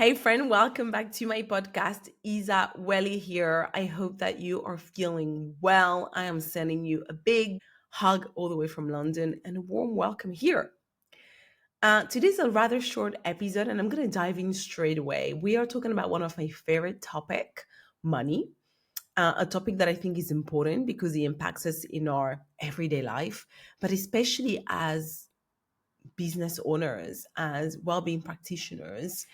Hey, friend, welcome back to my podcast. Isa-Welly here. I hope that you are feeling well. I am sending you a big hug all the way from London and a warm welcome here. Today's a rather short episode, and I'm going to dive in straight away. We are talking about one of my favorite topic, money, a topic that I think is important because it impacts us in our everyday life, but especially as business owners, as well-being practitioners.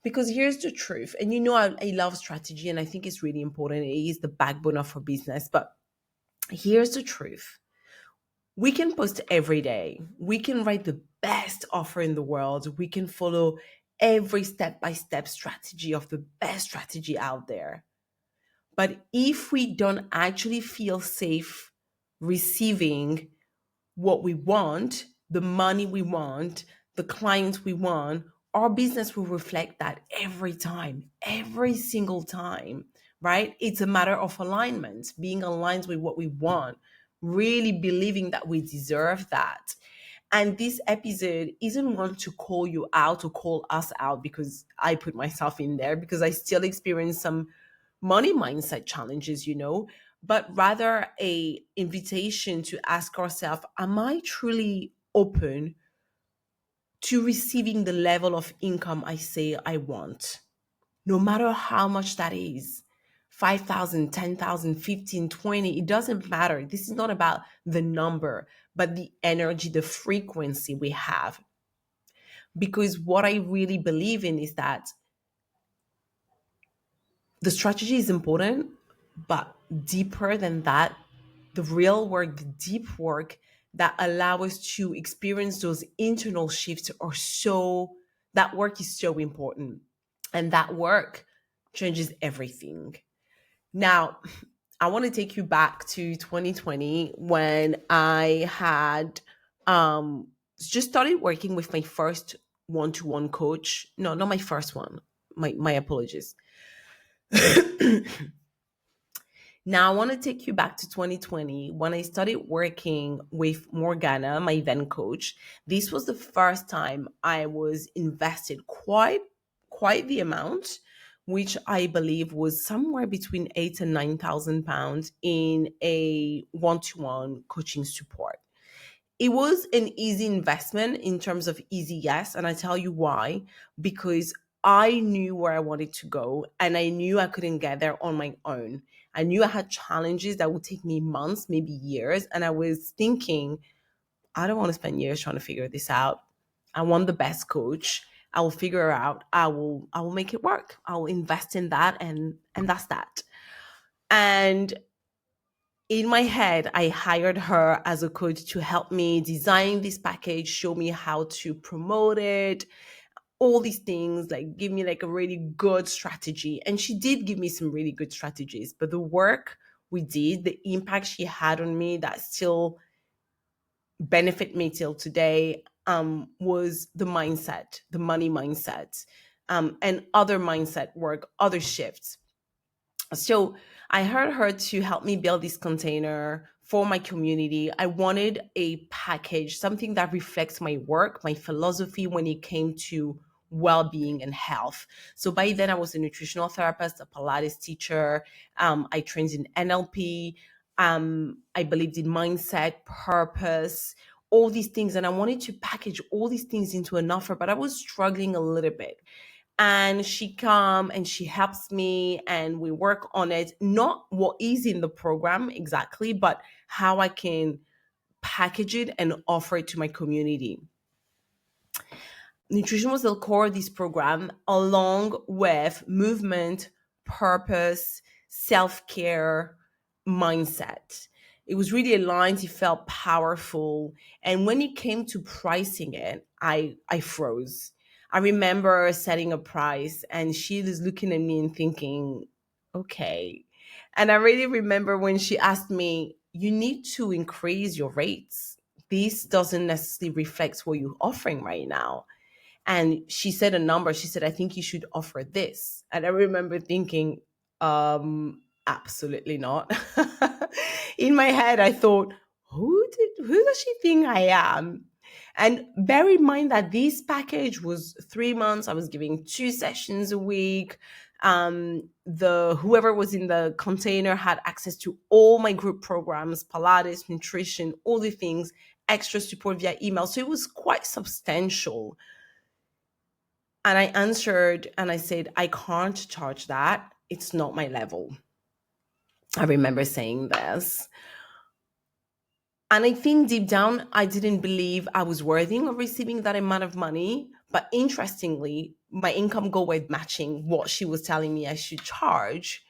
Because here's the truth, and I love strategy, and I think it's really important. It is the backbone of our business. But here's the truth: we can post every day, we can write the best offer in the world, we can follow every step-by-step strategy of the best strategy out there. But if we don't actually feel safe receiving what we want, the money we want, the clients we want, our business will reflect that every single time, right? It's a matter of alignment, being aligned with what we want, really believing that we deserve that. And this episode isn't one to call you out or call us out because I put myself in there because I still experience some money mindset challenges, but rather a invitation to ask ourselves, am I truly open to receiving the level of income I say I want? No matter how much that is. 5,000, 10,000, 15, 20, it doesn't matter. This is not about the number, but the energy, the frequency we have. Because what I really believe in is that the strategy is important, but deeper than that, the real work, the deep work that allow us to experience those internal shifts that work is so important. And that work changes everything. Now, I want to take you back to 2020 when I had just started working with my first one-to-one coach. No, not my first one. My apologies. Now, I want to take you back to 2020 when I started working with Morgana, my then coach. This was the first time I was invested quite the amount, which I believe was somewhere between £8,000 and £9,000 in a one-to-one coaching support. It was an easy investment in terms of easy, yes. And I tell you why, because I knew where I wanted to go and I knew I couldn't get there on my own. I knew I had challenges that would take me months, maybe years. And I was thinking, I don't want to spend years trying to figure this out. I want the best coach. I will figure it out. I will make it work. I will invest in that and that's that. And in my head, I hired her as a coach to help me design this package, show me how to promote it, all these things, like give me like a really good strategy. And she did give me some really good strategies, but the work we did, the impact she had on me that still benefit me till today, was the mindset, the money mindset, and other mindset work, other shifts. So I hired her to help me build this container for my community. I wanted a package, something that reflects my work, my philosophy when it came to well-being and health. So by then I was a nutritional therapist, a Pilates teacher. I trained in NLP. I believed in mindset, purpose, all these things. And I wanted to package all these things into an offer, but I was struggling a little bit. And she come and she helps me and we work on it, not what is in the program exactly, but how I can package it and offer it to my community. Nutrition was the core of this program, along with movement, purpose, self-care, mindset. It was really aligned, it felt powerful. And when it came to pricing it, I froze. I remember setting a price and she was looking at me and thinking, okay. And I really remember when she asked me, you need to increase your rates. This doesn't necessarily reflect what you're offering right now. And she said a number. She said, I think you should offer this. And I remember thinking, absolutely not. In my head, I thought, who does she think I am? And bear in mind that this package was 3 months. I was giving 2 sessions a week. The whoever was in the container had access to all my group programs, Pilates, nutrition, all the things, extra support via email. So it was quite substantial. And I answered and I said, I can't charge that. It's not my level. I remember saying this. And I think deep down, I didn't believe I was worthy of receiving that amount of money. But interestingly, my income goal was matching what she was telling me I should charge.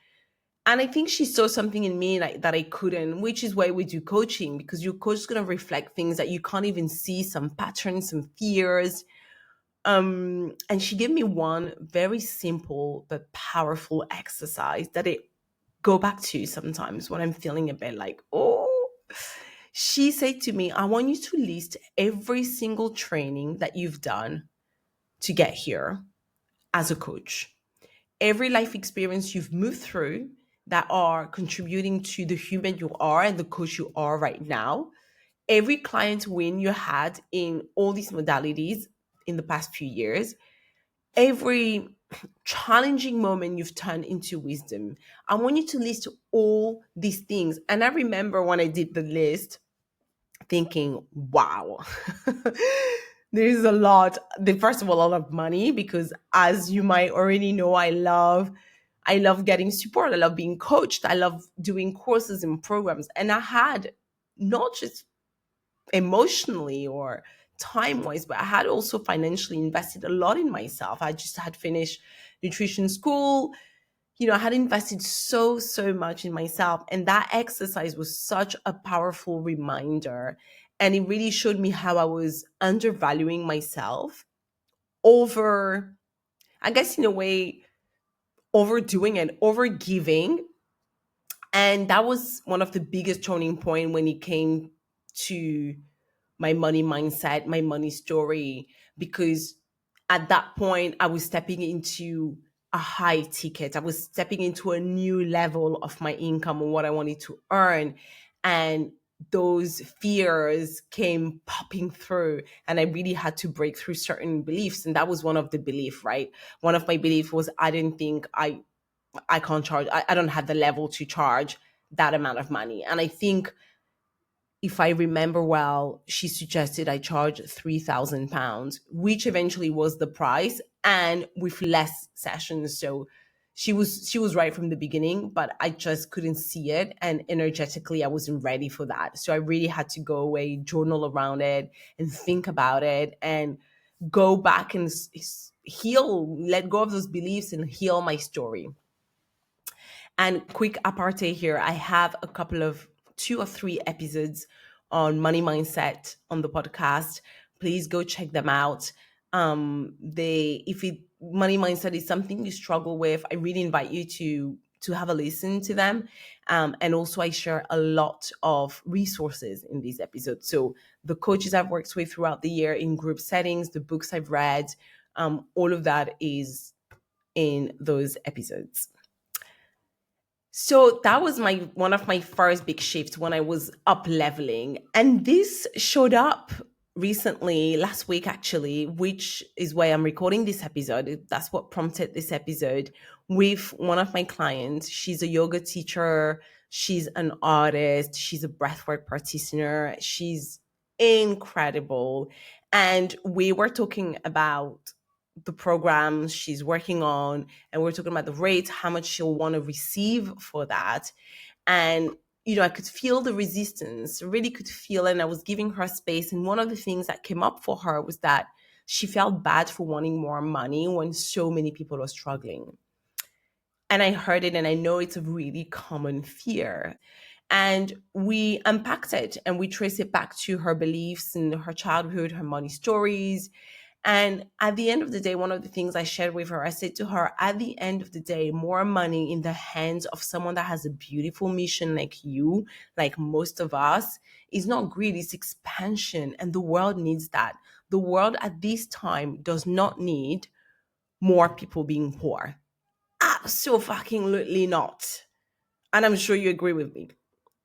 And I think she saw something in me that I couldn't, which is why we do coaching, because your coach is going to reflect things that you can't even see, some patterns, some fears. And she gave me one very simple but powerful exercise that I go back to sometimes when I'm feeling a bit like, oh. She said to me, I want you to list every single training that you've done to get here as a coach. Every life experience you've moved through that are contributing to the human you are and the coach you are right now. Every client win you had in all these modalities in the past few years. Every challenging moment you've turned into wisdom. I want you to list all these things. And I remember when I did the list, thinking, wow, there's a lot. First of all, a lot of money, because as you might already know, I love getting support. I love being coached. I love doing courses and programs. And I had not just emotionally or time wise, but I had also financially invested a lot in myself. I just had finished nutrition school. I had invested so much in myself. And that exercise was such a powerful reminder. And it really showed me how I was undervaluing myself over, I guess, in a way, overdoing and overgiving. And that was one of the biggest turning point when it came to my money mindset, my money story, because at that point I was stepping into a high ticket. I was stepping into a new level of my income and what I wanted to earn. And those fears came popping through, and I really had to break through certain beliefs. And that was one of the belief, right? One of my beliefs was I didn't think I can't charge. I don't have the level to charge that amount of money. And I think, if I remember well, she suggested I charge £3,000, which eventually was the price, and with less sessions. So she was right from the beginning, but I just couldn't see it, and energetically I wasn't ready for that. So I really had to go away, journal around it, and think about it, and go back and heal, let go of those beliefs, and heal my story. And quick apartheid here, I have a couple of 2 or 3 episodes on money mindset on the podcast. Please go check them out. They if it money mindset is something you struggle with, I really invite you to have a listen to them. And also I share a lot of resources in these episodes. So the coaches I've worked with throughout the year in group settings, the books I've read, all of that is in those episodes. So that was my one of my first big shifts when I was up leveling. And this showed up recently, last week actually, which is why I'm recording this episode. That's what prompted this episode with one of my clients. She's a yoga teacher, she's an artist, she's a breathwork practitioner, she's incredible. And we were talking about the programs she's working on, and we're talking about the rate, how much she'll want to receive for that. And I could feel the resistance, really could feel it, and I was giving her space. And one of the things that came up for her was that she felt bad for wanting more money when so many people are struggling. And I heard it, and I know it's a really common fear. And we unpacked it and we traced it back to her beliefs and her childhood, her money stories. And at the end of the day, one of the things I shared with her, I said to her, at the end of the day, more money in the hands of someone that has a beautiful mission like you, like most of us, is not greed, it's expansion. And the world needs that. The world at this time does not need more people being poor. Absolutely not. And I'm sure you agree with me.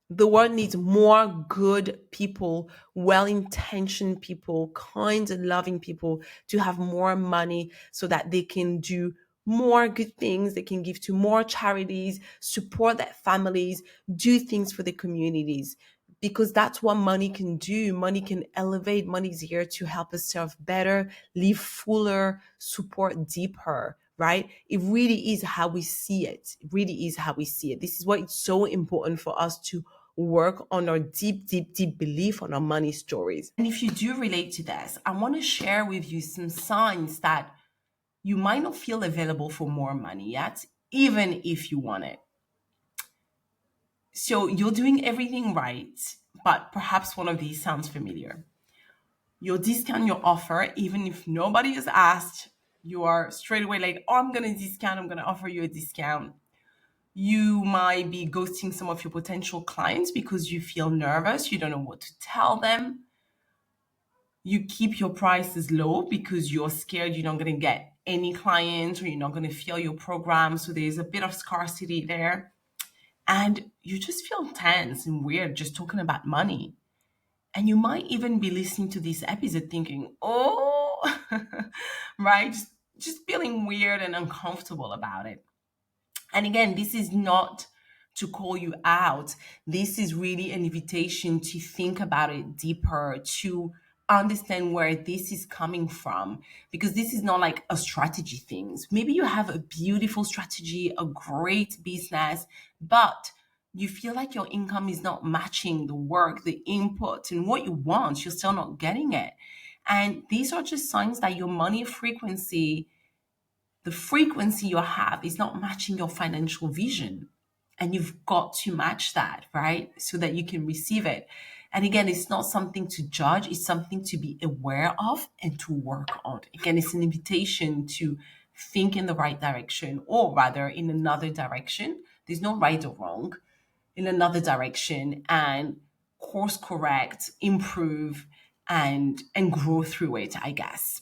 The world needs more good people, well intentioned people, kind and loving people to have more money so that they can do more good things. They can give to more charities, support their families, do things for the communities. Because that's what money can do. Money can elevate. Money is here to help us serve better, live fuller, support deeper, right? It really is how we see it. It really is how we see it. This is why it's so important for us to work on our deep, deep, deep belief on our money stories. And if you do relate to this, I want to share with you some signs that you might not feel available for more money yet, even if you want it. So you're doing everything right, but perhaps one of these sounds familiar. You'll discount your offer even if nobody has asked. You are straight away like, oh, I'm going to discount, I'm going to offer you a discount. You might be ghosting some of your potential clients because you feel nervous, you don't know what to tell them. You keep your prices low because you're scared you're not going to get any clients or you're not going to fill your program. So there's a bit of scarcity there. And you just feel tense and weird just talking about money. And you might even be listening to this episode thinking, oh, right? Just feeling weird and uncomfortable about it. And again, this is not to call you out. This is really an invitation to think about it deeper, to understand where this is coming from, because this is not like a strategy thing. Maybe you have a beautiful strategy, a great business, but you feel like your income is not matching the work, the input, and what you want. You're still not getting it. And these are just signs that your money frequency, the frequency you have is not matching your financial vision. And you've got to match that, right? So that you can receive it. And again, it's not something to judge, it's something to be aware of and to work on. Again, it's an invitation to think in the right direction, or rather in another direction. There's no right or wrong, in another direction, and course correct, improve, and grow through it, I guess.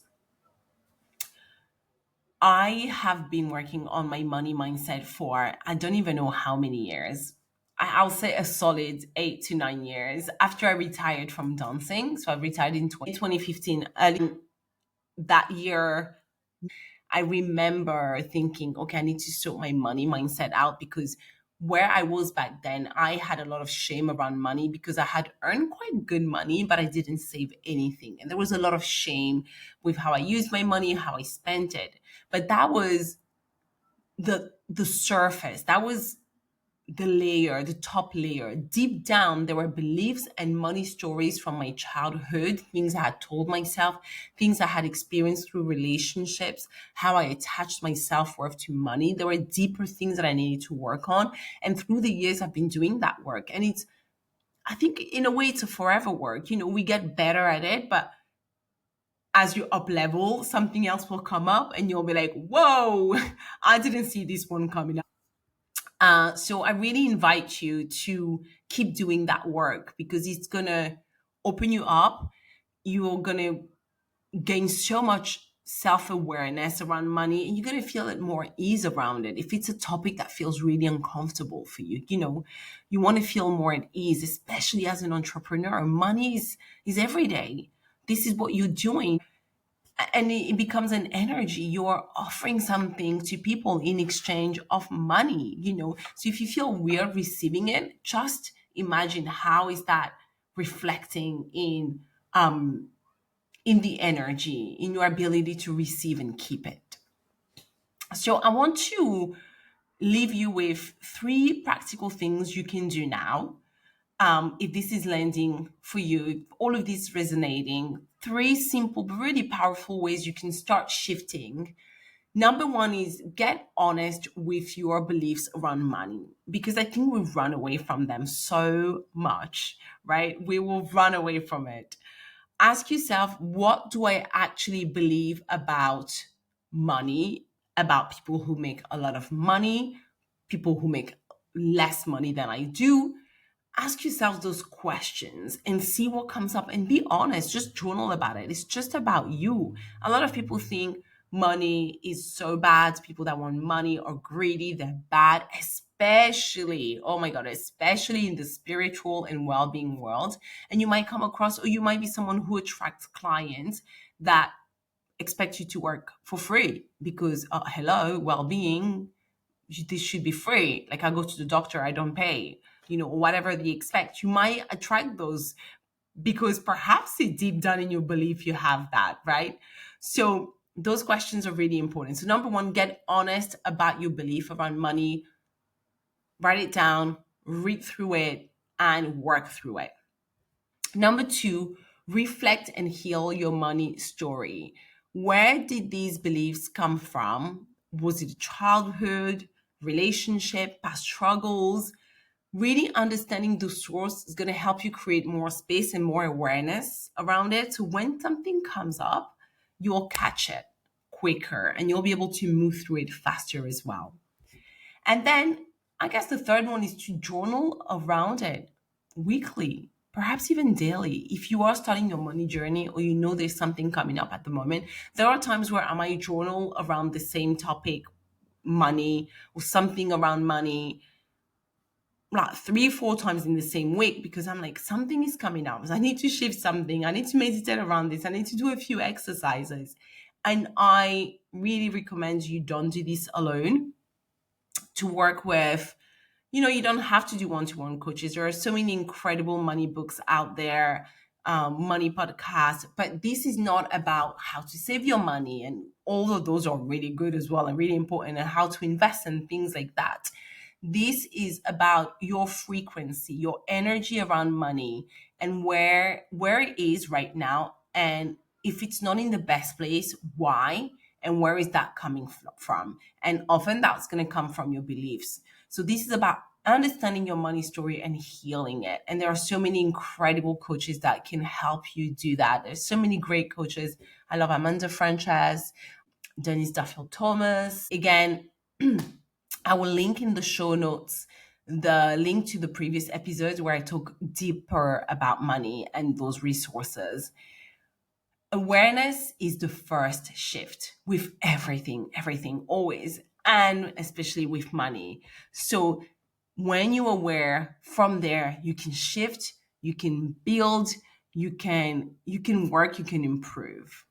I have been working on my money mindset for I don't even know how many years. I'll say a solid 8 to 9 years after I retired from dancing. So I retired in 2015. Early that year, I remember thinking, okay, I need to sort my money mindset out, because where I was back then, I had a lot of shame around money because I had earned quite good money, but I didn't save anything. And there was a lot of shame with how I used my money, how I spent it. But that was the surface. That was the layer, the top layer. Deep down, there were beliefs and money stories from my childhood, things I had told myself, things I had experienced through relationships, how I attached my self worth to money. There were deeper things that I needed to work on. And through the years, I've been doing that work. And I think in a way, it's a forever work. We get better at it, but as you up level, something else will come up and you'll be like, whoa, I didn't see this one coming up. So I really invite you to keep doing that work, because it's going to open you up. You're going to gain so much self awareness around money, and you're going to feel it more ease around it. If it's a topic that feels really uncomfortable for you, you want to feel more at ease, especially as an entrepreneur. Money is every day. This is what you're doing, and it becomes an energy. You're offering something to people in exchange of money. So if you feel weird receiving it, just imagine how is that reflecting in the energy, in your ability to receive and keep it. So I want to leave you with three practical things you can do now. If this is landing for you, if all of this resonating, three simple but really powerful ways you can start shifting. Number one is get honest with your beliefs around money, because I think we've run away from them so much, right? We will run away from it. Ask yourself, what do I actually believe about money, about people who make a lot of money, people who make less money than I do? Ask yourself those questions and see what comes up, and be honest. Just journal about it. It's just about you. A lot of people think, money is so bad. People that want money are greedy, they're bad, especially, oh my God, especially in the spiritual and well being world. And you might come across, or you might be someone who attracts clients that expect you to work for free because, hello, well being, this should be free. Like I go to the doctor, I don't pay, whatever they expect. You might attract those because perhaps it deep down in your belief you have that, right? So those questions are really important. So number one, get honest about your belief around money, write it down, read through it, and work through it. Number two, reflect and heal your money story. Where did these beliefs come from? Was it childhood, relationship, past struggles? Really understanding the source is going to help you create more space and more awareness around it. So when something comes up, you'll catch it quicker and you'll be able to move through it faster as well. And then I guess the third one is to journal around it weekly, perhaps even daily. If you are starting your money journey or you know there's something coming up at the moment, there are times where I might journal around the same topic, money, or something around money, like 3 4 times in the same week, because I'm like, something is coming up. I need to shift something. I need to meditate around this. I need to do a few exercises. And I really recommend you don't do this alone, to work with, you don't have to do one-to-one coaches. There are so many incredible money books out there, money podcasts, but this is not about how to save your money. And all of those are really good as well and really important, and how to invest and things like that. This is about your frequency, your energy around money, and where it is right now. And if it's not in the best place, why? And where is that coming from? And often that's going to come from your beliefs. So this is about understanding your money story and healing it. And there are so many incredible coaches that can help you do that. There's so many great coaches. I love Amanda Frances, Denise Duffield Thomas. Again, I will link in the show notes the link to the previous episodes where I talk deeper about money and those resources. Awareness is the first shift with everything, always, and especially with money. So when you're aware, from there, you can shift, you can build, you can work, you can improve.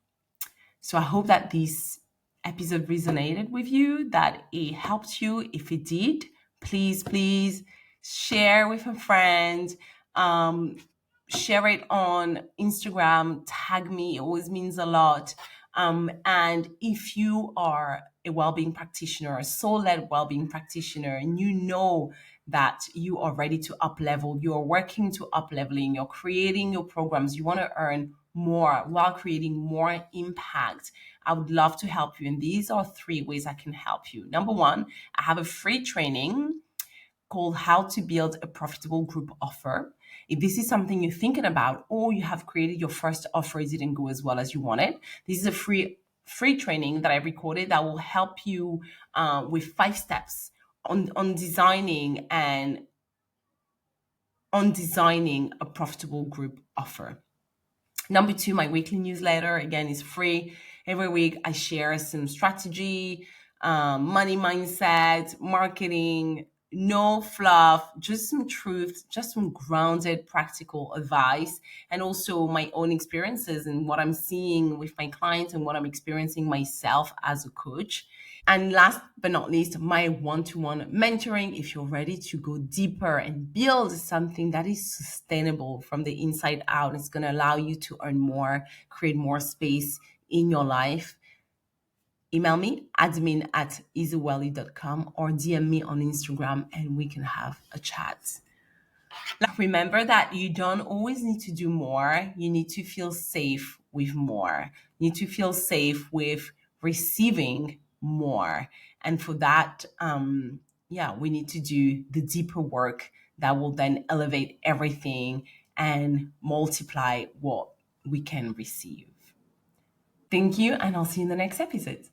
So I hope that this episode resonated with you, that it helped you. If it did, please share with a friend. Um, Share it on Instagram, tag me, it always means a lot. And if you are a well-being practitioner, a soul-led well-being practitioner, and you know that you are ready to up level, you are working to up leveling, you're creating your programs, you want to earn more while creating more impact, I would love to help you. And these are 3 ways I can help you. Number one, I have a free training called How to Build a Profitable Group Offer. If this is something you're thinking about, or you have created your first offer, it didn't go as well as you wanted, this is a free training that I recorded that will help you with 5 steps on designing a profitable group offer. Number two, my weekly newsletter, again, is free. Every week I share some strategy, money mindset, marketing, no fluff, just some truth, just some grounded practical advice, and also my own experiences and what I'm seeing with my clients and what I'm experiencing myself as a coach. And last but not least, my one-to-one mentoring, if you're ready to go deeper and build something that is sustainable from the inside out. It's going to allow you to earn more, create more space in your life. Email me, admin@Isa-Welly.com, or DM me on Instagram and we can have a chat. Remember that you don't always need to do more. You need to feel safe with more. You need to feel safe with receiving more. And for that, we need to do the deeper work that will then elevate everything and multiply what we can receive. Thank you, and I'll see you in the next episode.